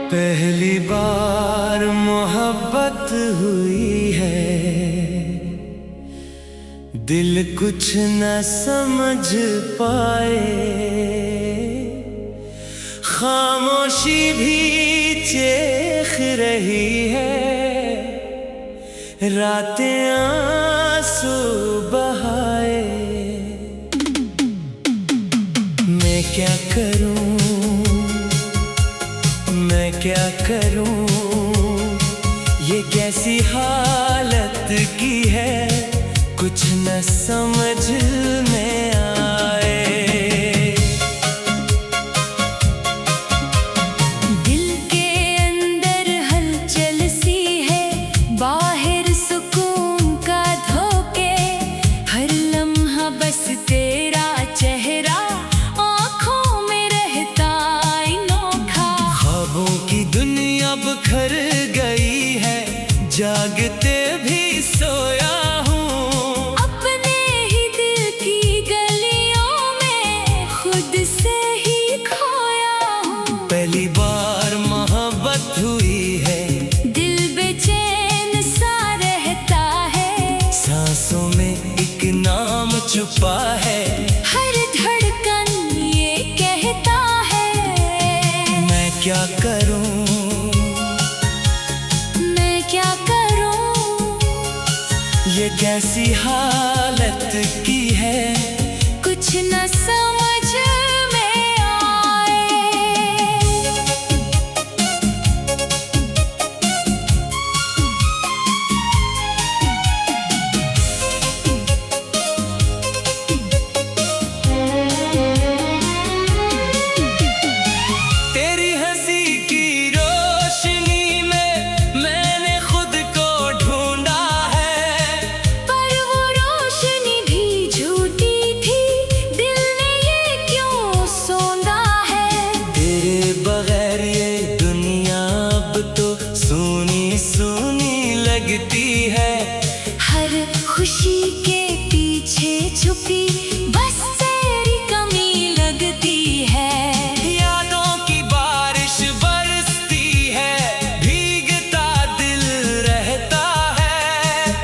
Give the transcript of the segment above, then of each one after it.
पहली बार मोहब्बत हुई है, दिल कुछ न समझ पाए। खामोशी भी चेख रही है, रातें आंसू बहाए। मैं क्या करूं, मैं क्या करूं, ये कैसी हालत की है, कुछ न समझ में आए। दिल के अंदर हलचल सी है, बाहर सुकून का धोखे। हर लम्हा बस तेरा चेहरा आँखों में रहता अनोखा। ख्वाबों की दुनिया बिखर गई है, जागते भी सोया हूँ। अपने ही दिल की गलियों में खुद से ही खोया हूँ। पहली बार मोहब्बत हुई है, दिल बेचैन सा रहता है, सांसों में एक नाम छुपा है। हर धड़कन ये कहता है, मैं क्या करूं, मैं क्या करूं, ये कैसी हालत की है, कुछ न समझ में आए। तेरी हंसी की रोशनी में मैंने खुद को ढूंढा है। पर वो रोशनी भी झूठी थी, दिल ने ये क्यों सोंदा है। तेरे बगैर ये दुनिया अब तो सूनी सूनी लगती है। हर खुशी के पीछे छुपी बस तेरी कमी लगती है। यादों की बारिश बरसती है, भीगता दिल रहता है।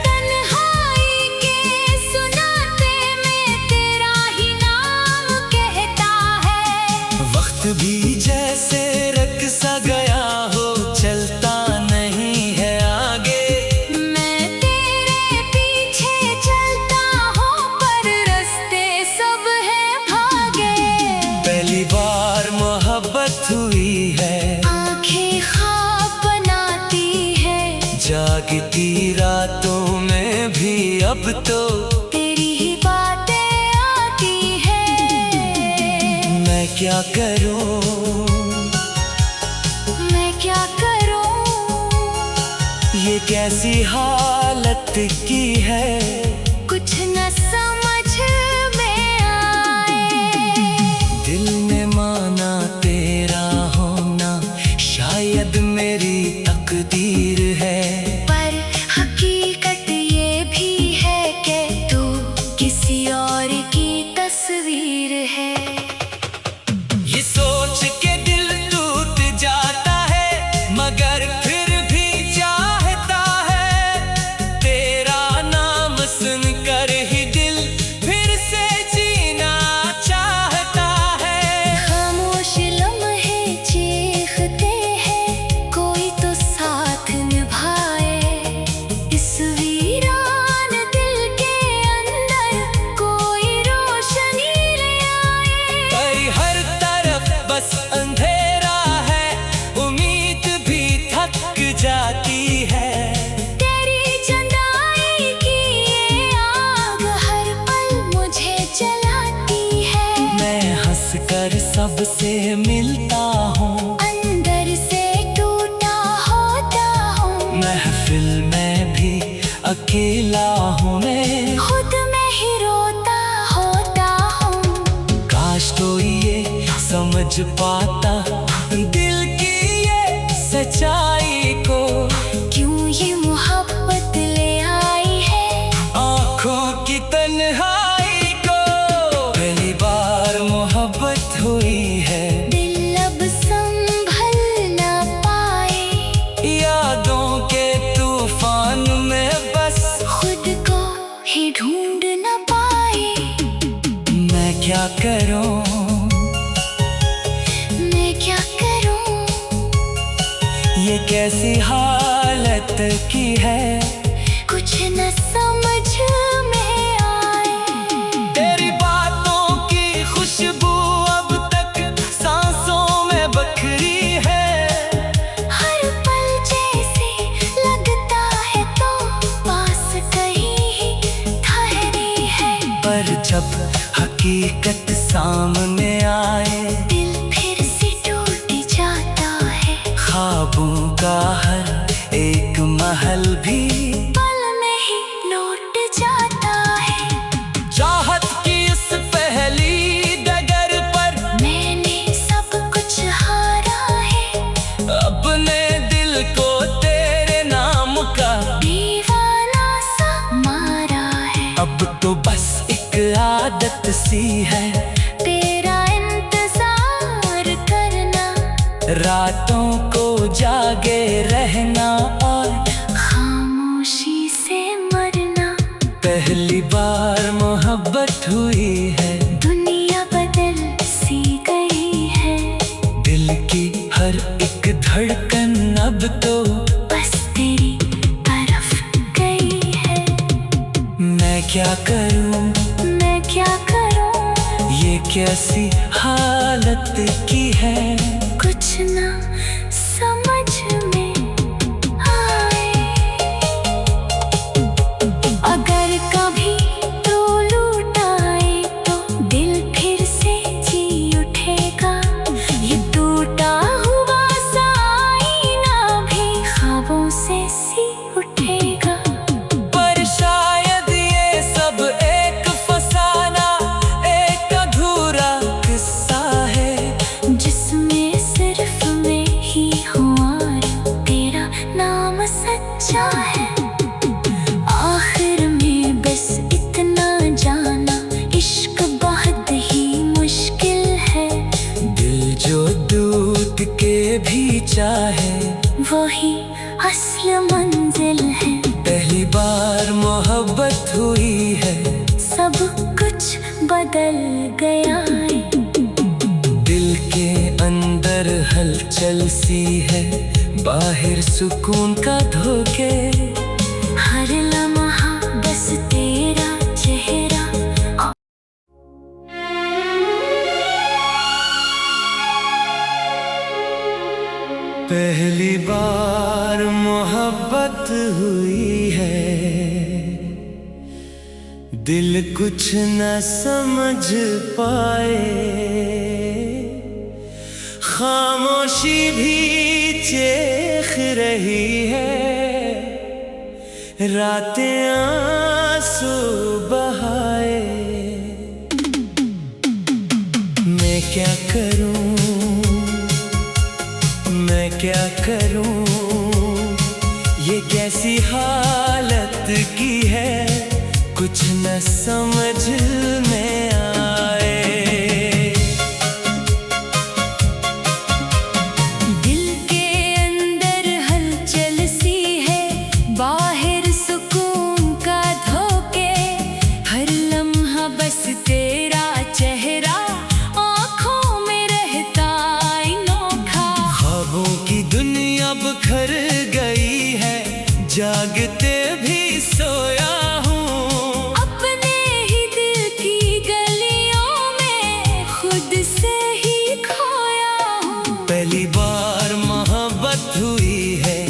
तन्हाई के सुनाते में तेरा ही नाम कहता है। वक्त भी जैसे रक सा गया हो, चलता नहीं है आगे। मैं तेरे पीछे चलता हूँ, पर रास्ते सब है भागे। पहली बार मोहब्बत हुई है, आंखें ख्वाब बनाती है, जागती रातों में भी अब तो तेरी ही बातें आती है। मैं क्या करूं, मैं क्या करूं, ये कैसी हालत की है, कुछ न समझ में आए। दिल ने माना तेरा होना शायद मेरी तकदीर है। पर हकीकत ये भी है कि तू किसी और की तस्वीर है। ये सोच के दिल टूट जाता है, मगर फिर भी चाहता है। तेरा नाम सुनकर ही दिल फिर से जीना चाहता है। खामोश लम्हे चीखते हैं, कोई तो साथ निभाए। इस वीरान दिल के अंदर कोई रोशनी ले आए। पर हर तरफ बस अंधेरा है, उम्मीद भी थक जाती है। तेरी जुदाई की ये आग हर पल मुझे जलाती है। मैं हंसकर सबसे मिलता हूँ, अंदर से टूटा होता हूँ। महफिल में भी अकेला हूँ मैं। खुद में ही रोता होता हूँ। काश कोई ये समझ पाता दिल की ये सच्चाई को। क्यों ये मोहब्बत ले आई है आँखों की तन्हाई को। पहली बार मोहब्बत हुई है, दिल अब संभल ना पाए। क्या करूं, मैं क्या करूं, ये कैसी हालत की है, कुछ न समझ में आए। तेरी बातों की खुशबू अब तक सांसों में बखरी है। हर पल जैसे लगता है तो पास कहीं ही ठहरी है। पर जब हकीकत सामने आए, दिल फिर से टूट जाता है। ख्वाबों का हर एक महल भी पल में ही लौट जाता है। चाहत की इस पहली डगर पर मैंने सब कुछ हारा है। अपने दिल को तेरे नाम का दीवाना सा मारा है। अब तो बस एक आदत सी है, तेरा इंतजार करना, रातों को जागे रहना और खामोशी से मरना। पहली बार मोहब्बत हुई है, दुनिया बदल सी गई है। दिल की हर एक धड़कन अब तो बस तेरी तरफ गई है। मैं क्या करूं, मैं क्या करूं, ये कैसी हालत की है, कुछ ना समझ में आए। अगर कभी तू लौट आए तो दिल फिर से जी उठेगा। ये टूटा हुआ सा आईना भी ख्वाबों से सी उठेगा। पर शायद ये सब एक फसाना, एक अधूरा किस्सा है, जिसमें सिर्फ मैं ही हूँ और तेरा नाम सच्चा है। आखिर में बस इतना जाना, इश्क बहुत ही मुश्किल है। दिल जो दूध के भी चाहे, वही असल मंजिल है। पहली बार मोहब्बत हुई है, सब कुछ बदल गया है। दिल के अंदर हलचल सी है, बाहर सुकून का धोखे। हर लम्हा बस तेरा चेहरा। पहली बार मोहब्बत हुई है, दिल कुछ न समझ पाए, खामोशी भी चेख रही है, रातें आंसू बहाए। मैं क्या करूं, मैं क्या करूं, ये कैसी हालत की है, कुछ न समझ में आए। दिल के अंदर हलचल सी है, बाहर सुकून का धोखे। हर लम्हा बस तेरा चेहरा, आँखों में रहता अनोखा। ख्वाबों की दुनिया बिखर गई है, जागते भी सोया हूँ। अपने ही दिल की गलियों में खुद से ही खोया हूँ। पहली बार मोहब्बत हुई है,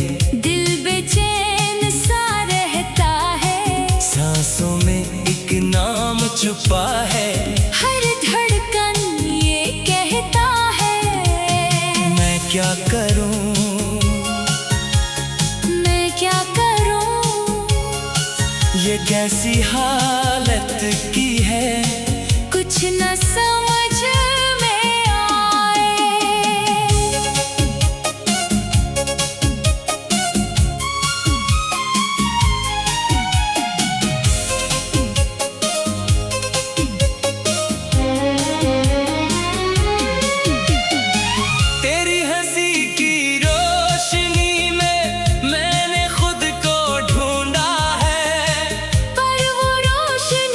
दिल बेचैन सा रहता है। सांसों में एक नाम छुपा है, हर धड़कन ये कहता है। मैं क्या करूं, मैं क्या करूं, ये कैसी हालत की है, कुछ न समझ में आए। तेरी हंसी की रोशनी में मैंने खुद को ढूंढा है। पर वो रोशनी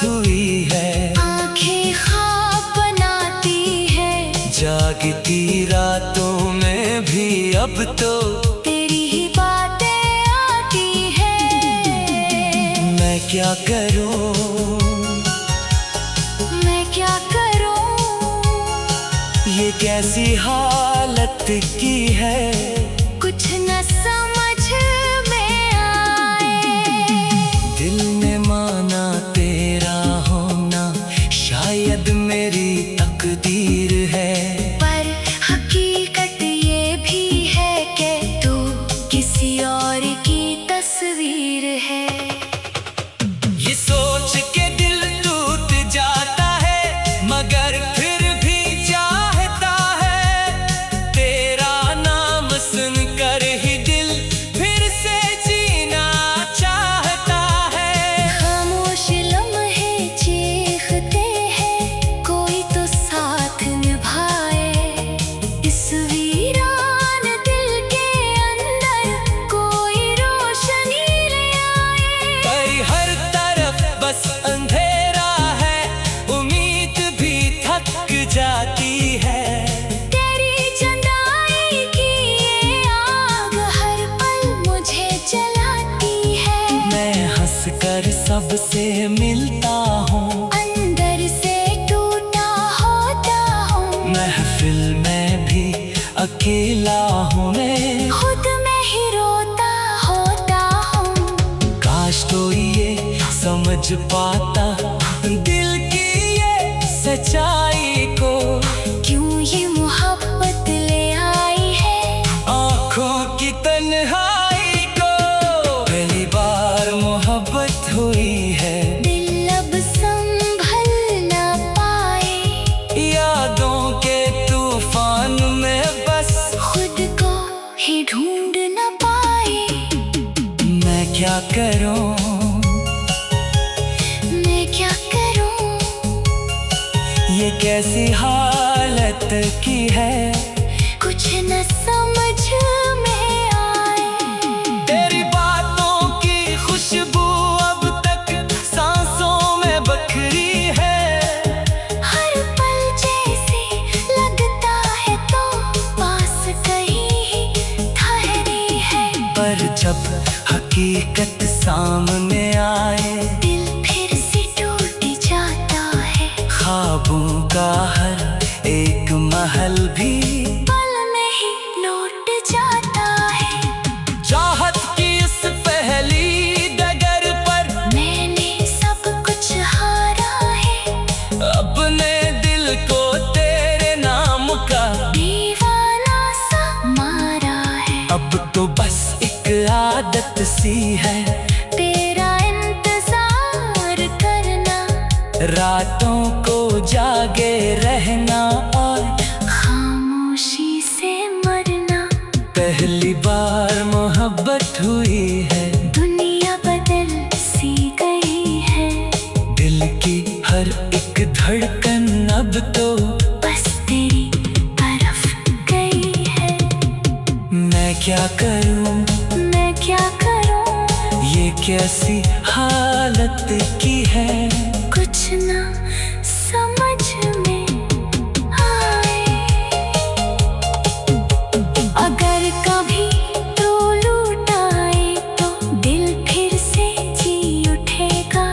हुई है। आंखें ख्वाब बनाती है, जागती रातों में भी अब तो तेरी ही बातें आती है। मैं क्या करूं, मैं क्या करूं, ये कैसी हालत की है। कुछ न समझ में आए। दिल ने माना तेरा होना शायद मेरी तकदीर है, पर हकीकत ये भी है कि तू किसी और की तस्वीर है। ये सोच के दिल टूट जाता है, मगर फिर भी चाहता है। तेरा नाम सुनकर ही दिल फिर से जीना चाहता है। खामोश लम्हे चीखते हैं, कोई तो साथ निभाए। इस वीरान दिल के अंदर कोई रोशनी ले आए। पर हर तरफ बस अंधेरा है, उम्मीद भी थक जाती है। तेरी चंदाई की ये आग हर पल मुझे जलाती है। मैं हंसकर सबसे मिलता हूँ, अंदर से टूटा होता हूँ। महफिल में भी अकेला हूँ मैं। खुद में ही रोता होता हूँ। काश तो ये समझ पाता दिल की ये सच्चाई को। क्यों ये मोहब्बत ले आई है आँखों की तन्हाई को। पहली बार मोहब्बत हुई है, दिल अब संभल ना पाए। यादों के तूफान में बस खुद को ही ढूंढ न पाए। मैं क्या करूं, मैं क्या करूं, ये कैसी हालत की है। कुछ न समझ में आए। तेरी बातों की खुशबू अब तक सांसों में बखरी है। हर पल जैसे लगता है तो पास कहीं ही ठहरी है। पर जब हकीकत सामने आए, दिल फिर से टूट जाता है। ख्वाबों का हर एक महल भी पल में ही लौट जाता है। चाहत की इस पहली डगर पर मैंने सब कुछ हारा है। अपने दिल को तेरे नाम का दीवाना सा मारा है। अब तो बस एक आदत सी है, तेरा इंतजार करना, रातों को जागे रहना और खामोशी से मरना। पहली बार मोहब्बत हुई है, दुनिया बदल सी गई है। दिल की हर एक धड़कन अब तो बस तेरी तरफ गई है। मैं क्या करूं, मैं क्या करूं, ये कैसी हालत की है। कुछ ना समझ में आए। अगर कभी तू लौट आए तो दिल फिर से जी उठेगा।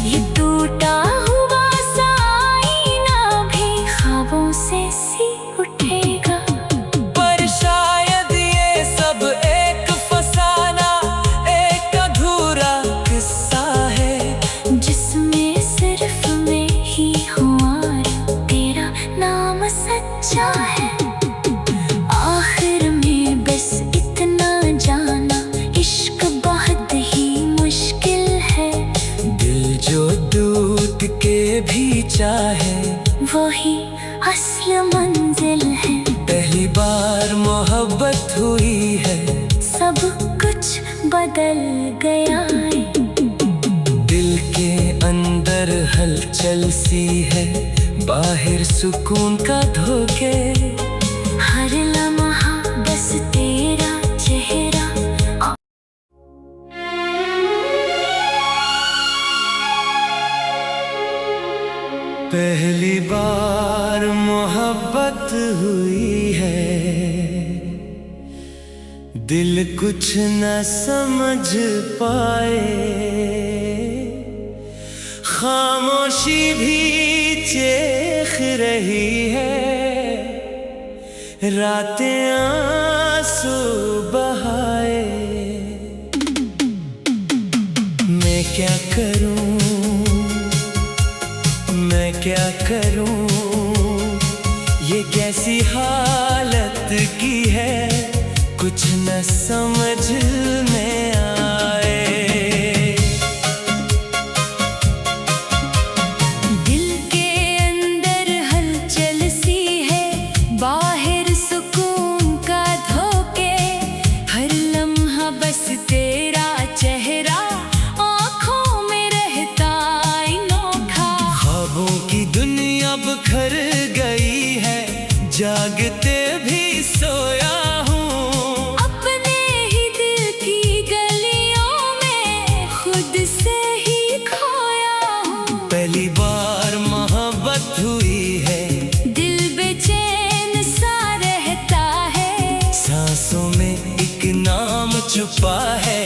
ये टूटा हुआ सा आईना भी ख्वाबों से सी उठेगा। पर शायद ये सब एक फसाना, एक अधूरा किस्सा है, जिसमें सिर्फ मैं ही हूँ और तेरा नाम सच्चा है। आखिर में बस इतना जाना, इश्क बहुत ही मुश्किल है। दिल जो दूध के भी चाहे वही असल मंजिल है। पहली बार मोहब्बत हुई है, सब कुछ बदल गया है। दिल के अंदर हलचल सी है, बाहर सुकून का धोखे। हर लम्हा बस तेरा चेहरा। पहली बार मोहब्बत हुई है, दिल कुछ न समझ पाए, खामोशी भी चेख रही है, रातें आंसू बहाए। मैं क्या करूं, मैं क्या करूं, ये कैसी हालत की है, कुछ न समझ में आए। दिल के अंदर हलचल सी है, बाहर सुकून का धोखे, हर लम्हा बस तेरा चेहरा आँखों में रहता अनोखा। ख्वाबों की दुनिया बिखर गई है, जागते भी सोया हूँ, अपने ही दिल की गलियों में खुद से ही खोया हूँ। पहली बार मोहब्बत हुई है, दिल बेचैन सा रहता है, सांसों में एक नाम छुपा है,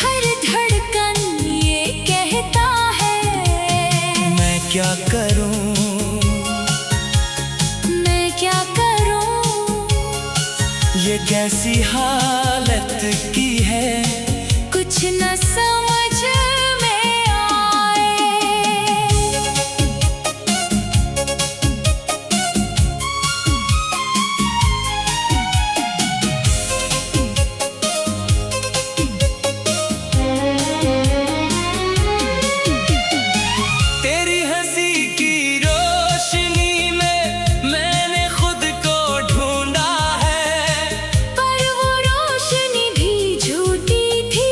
हर धड़कन ये कहता है। मैं क्या करूं, मैं क्या करूं, ये कैसी हालत की है, कुछ न समझ में आए। तेरी हंसी की रोशनी में मैंने खुद को ढूंढा है, पर वो रोशनी भी झूठी थी,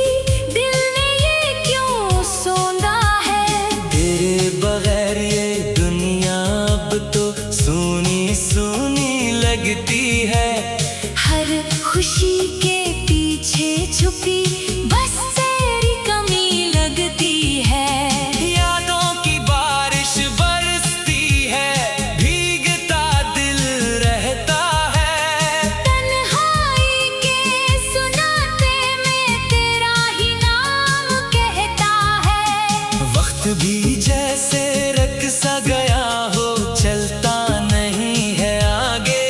दिल ने ये क्यों सोंदा है। तेरे बगैर ये दुनिया अब तो सूनी सूनी लगती है, हर खुशी के पीछे छुपी बस तेरी कमी लगती है। यादों की बारिश बरसती है, भीगता दिल रहता है, तन्हाई के सुनाते में तेरा ही नाम कहता है। वक्त भी जैसे रक सा गया हो, चलता नहीं है आगे,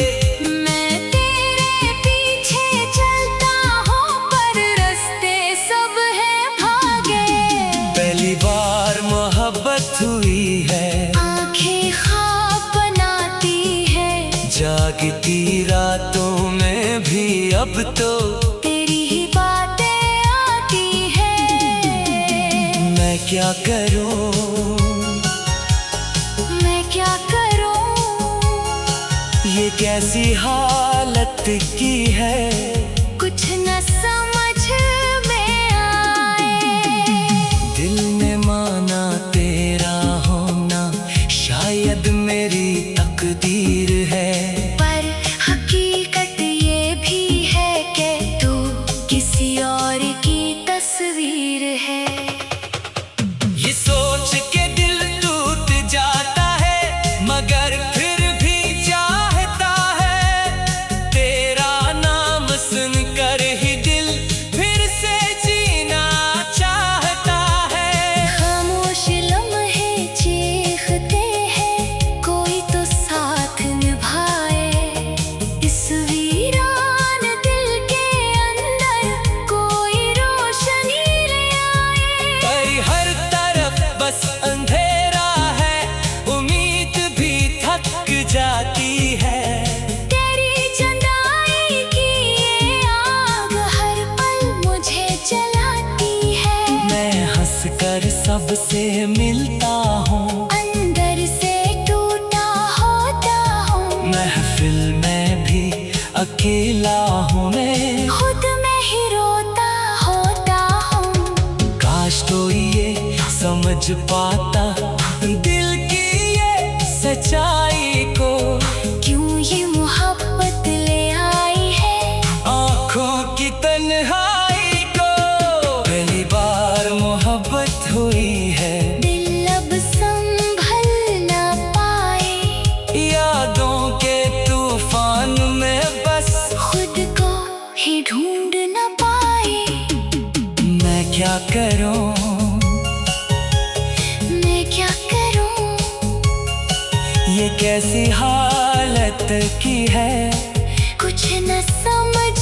मैं तेरे पीछे चलता हूँ पर रास्ते सब है भागे। पहली बार मोहब्बत हुई है, आंखें ख्वाब बनाती है, जागती रातों में भी अब तो तेरी ही बातें आती है। मैं क्या करूं, मैं क्या करूं, ये कैसी हालत की है, कुछ न समझ में आए। दिल ने माना तेरा होना शायद मेरी तकदीर है, पर हकीकत ये भी है कि तू किसी और की तस्वीर है। ये सोच के दिल टूट जाता है, मगर फिर भी चाहता है, तेरा नाम सुनकर ही दिल फिर से जीना चाहता है। खामोश लम्हे चीखते हैं, कोई तो साथ निभाए, इस वीरान दिल के अंदर कोई रोशनी ले आए। पर हर तरफ बस अंधेरा है, उम्मीद भी थक जाती है, तेरी जुदाई की ये आग हर पल मुझे जलाती है। मैं हंसकर सबसे मिलता हूँ, अंदर से टूटा होता हूँ, महफिल में भी अकेला हूँ मैं, खुद में ही रोता होता हूँ। काश कोई ये समझ पाता दिल की ये सच्चाई को, क्यों ये मोहब्बत ले आई है, आँखों की तन्हाई को। पहली बार मोहब्बत हुई है, दिल अब संभल ना पाए। क्या करूं, मैं क्या करूं, ये कैसी हालत की है, कुछ न समझ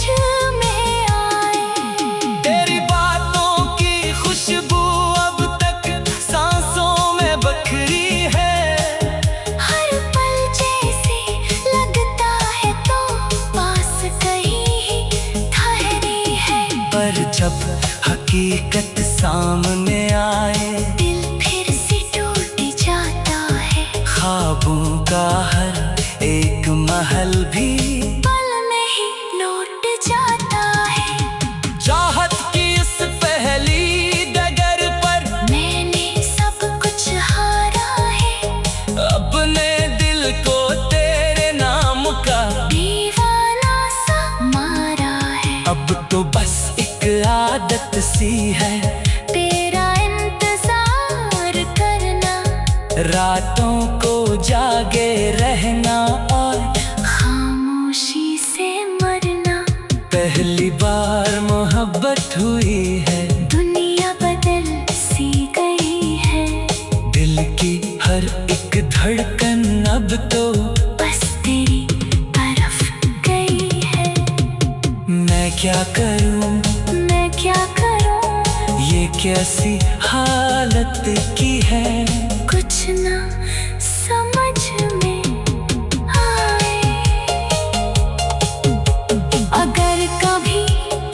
में आए। तेरी बातों की खुशबू अब तक सांसों में बखरी है। हर पल जैसे लगता है तो पास कहीं ही ठहरी है। पर जब हकीकत सामने आए, दिल फिर से टूट जाता है। ख्वाबों का हर एक महल भी पल में ही लौट जाता है। चाहत की इस पहली डगर पर मैंने सब कुछ हारा है। अपने दिल को तेरे नाम का दीवाना सा मारा है। अब तो बस एक आदत सी है, तेरा इंतजार करना, रातों को जागे रहना और खामोशी से मरना। पहली बार मोहब्बत हुई है, दुनिया बदल सी गई है। दिल की हर एक धड़कन अब तो बस तेरी तरफ गई है। मैं क्या करूं, मैं क्या करूं, ये कैसी हालत की है, कुछ ना समझ में आए। अगर कभी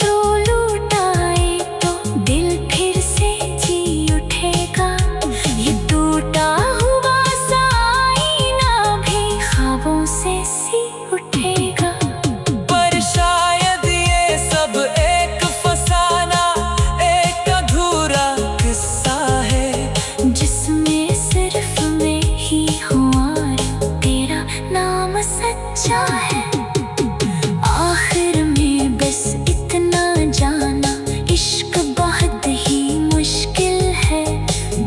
तू लौट आए तो दिल फिर से जी उठेगा। ये टूटा हुआ सा आईना भी ख्वाबों से सी उठेगा। पर शायद ये सब एक फसाना, एक अधूरा किस्सा है, जिसमें सिर्फ मैं ही हूँ और तेरा नाम सच्चा है। आखिर में बस इतना जाना, इश्क बहुत ही मुश्किल है।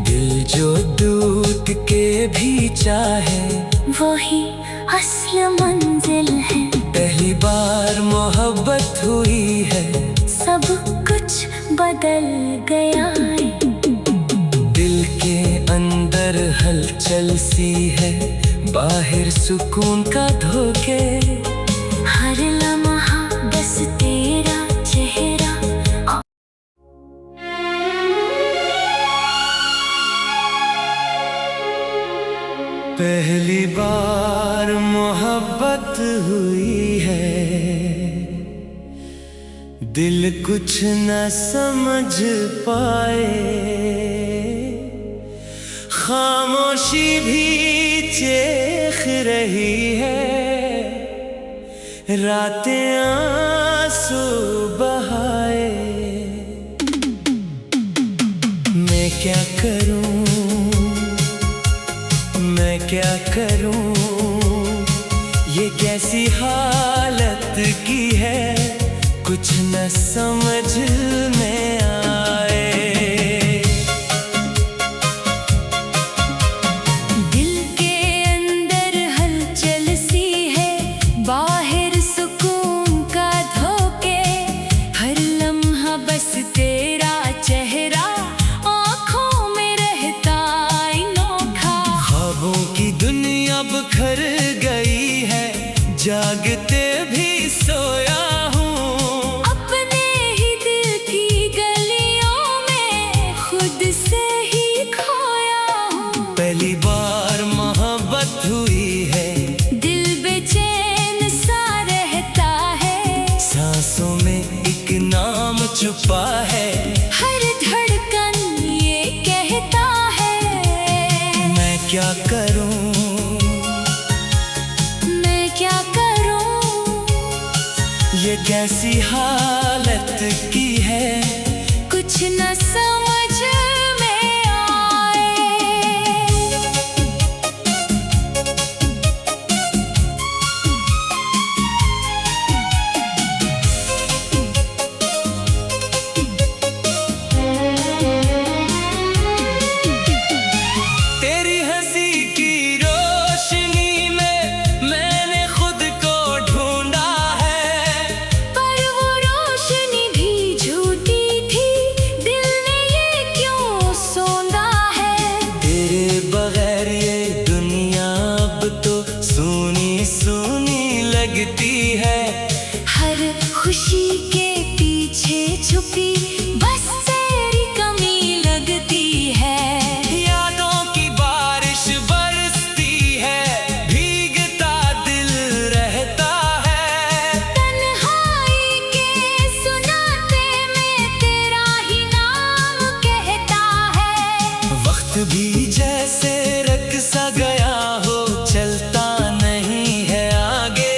दिल जो दूध के भी चाहे, वही असल मंजिल है। पहली बार मोहब्बत हुई है, सब कुछ बदल गया है। दिल के अंदर हलचल सी है, बाहर सुकून का धोखे। हर लम्हा बस तेरा चेहरा। पहली बार मोहब्बत हुई है, दिल कुछ न समझ पाए, खामोशी भी चेख रही है, रातें आंसू बहाए। मैं क्या करूं, मैं क्या करूं, ये कैसी हालत की है, कुछ न समझ में आए। दिल के अंदर हलचल सी है, बाहर सुकून का धोखे। हर लम्हा बस तेरा चेहरा आँखों में रहता अनोखा। ख्वाबों की दुनिया बिखर गई है, जागते भी सोया हूँ। अपने ही दिल की गलियों में खुद से ही खोया हूँ। पहली बार मोहब्बत हुई है, दिल बेचैन सा रहता है। सांसों में एक नाम छुपा है, हर धड़कन ये कहता है। मैं क्या करूं, मैं क्या करूं, ये कैसी हालत की है, कुछ न समझ में आए। तेरी हंसी की रोशनी में मैंने खुद को ढूंढा है। पर वो रोशनी भी झूठी थी, दिल ने छुपी बस तेरी कमी लगती है। यादों की बारिश बरसती है, भीगता दिल रहता है। तन्हाई के सुनाते में तेरा ही नाम कहता है। वक्त भी जैसे रक सा गया हो, चलता नहीं है आगे।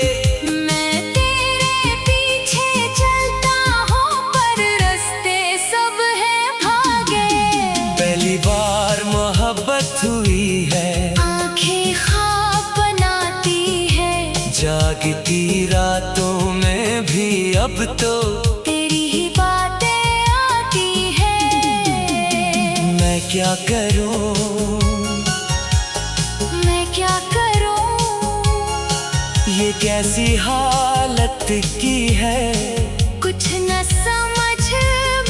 मैं तेरे पीछे चलता हूँ पर रास्ते सब हैं भागे। पहली बार मोहब्बत हुई है, आंखें ख्वाब बनाती है। जागती रातों में भी अब तो तेरी ही बातें आती है। मैं क्या करूं, मैं क्या करूं, ये कैसी हालत की है। कुछ न समझ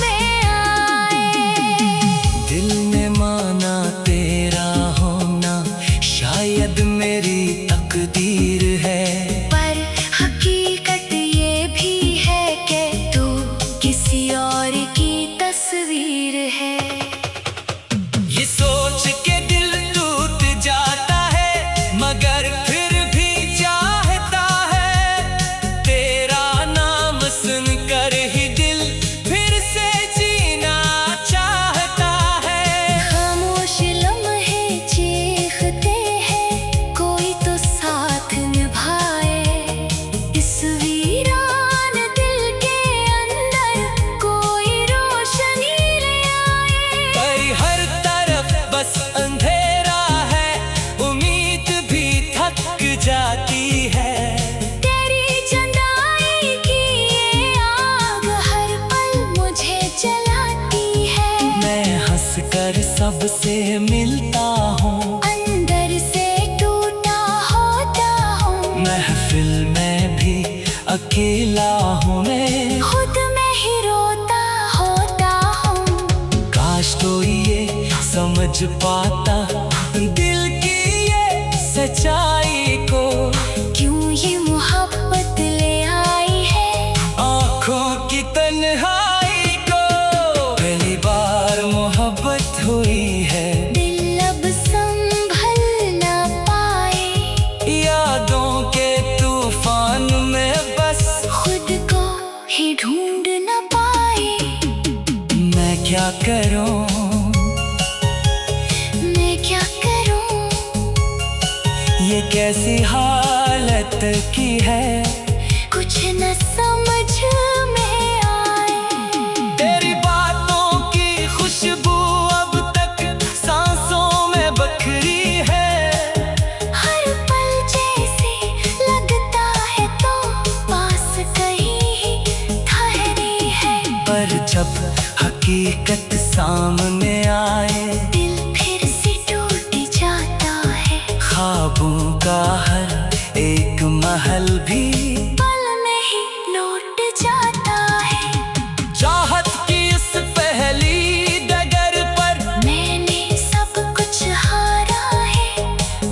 में आए। दिल ने माना तेरा होना शायद मेरी तकदीर है। पर हकीकत ये भी है कि तू किसी और की तस्वीर है। ये सोच के दिल टूट जाता है, मगर फिर भी चाहता है। तेरा नाम सुनकर ही दिल फिर से जीना चाहता है। खामोश लम्हे चीखते हैं, कोई तो साथ निभाए। इस वीरान दिल के अंदर कोई रोशनी ले आए। पर हर तरफ बस अंधेरा है, उम्मीद भी थक जाती है। तेरी जुदाई की ये आग हर पल मुझे जलाती है। मैं हंसकर सबसे मिलता हूँ, अंदर से टूटा होता हूँ। महफिल में भी अकेला हूँ मैं। खुद में ही रोता होता हूँ। काश कोई ये समझ पाता दिल की ये सच्चाई को। क्यों ये मोहब्बत ले आई है आँखों की तन्हाई को। पहली बार मोहब्बत हुई है, दिल अब संभल न पाए। यादों के तूफान में बस खुद को ही ढूंढ न पाए। मैं क्या करूं, मैं क्या करूं, ये कैसी हालत की है। कुछ न समझ में आए। तेरी बातों की खुशबू अब तक सांसों में बखरी है। हर पल जैसे लगता है तो पास कहीं ही ठहरी है। पर जब हकीकत सामने आए, दिल फिर से टूट जाता है। ख्वाबों का हर एक महल भी पल में ही लौट जाता है। चाहत की इस पहली डगर पर मैंने सब कुछ हारा है।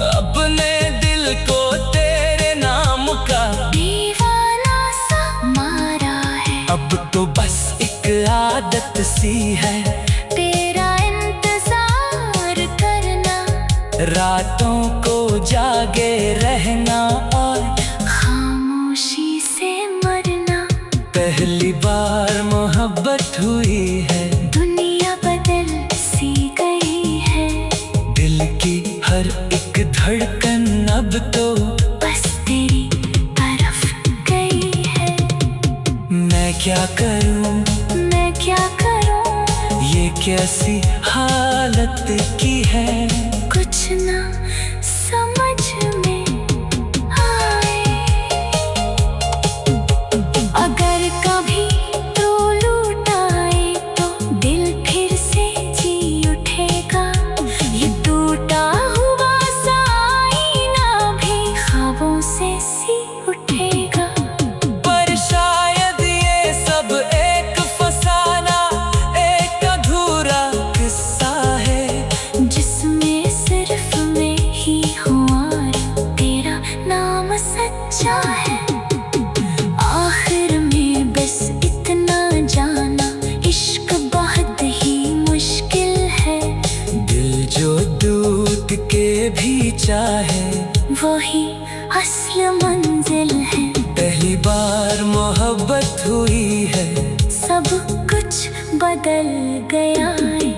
अपने दिल को तेरे नाम का दीवाना सा मारा है। अब तो बस एक आदत सी है, तेरा इंतजार करना, रातों को जागे रहना और खामोशी से मरना। पहली बार मोहब्बत हुई है, दुनिया बदल सी गई है। दिल की हर एक धड़कन अब तो बस तेरी तरफ गई है। मैं क्या करूं, मैं क्या करूं, ये कैसी हालत की है। कुछ ना समझ में आए। अगर कभी तू लौट आए तो दिल फिर से जी उठेगा। ये टूटा हुआ सा आईना भी ख्वाबों से सी उठेगा। पर शायद ये सब एक फसाना, एक अधूरा किस्सा है, जिसमें सिर्फ मैं चाहे वही असल मंजिल है। पहली बार मोहब्बत हुई है, सब कुछ बदल गया है।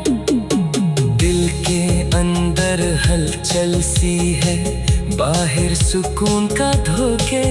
दिल के अंदर हलचल सी है, बाहर सुकून का धोखे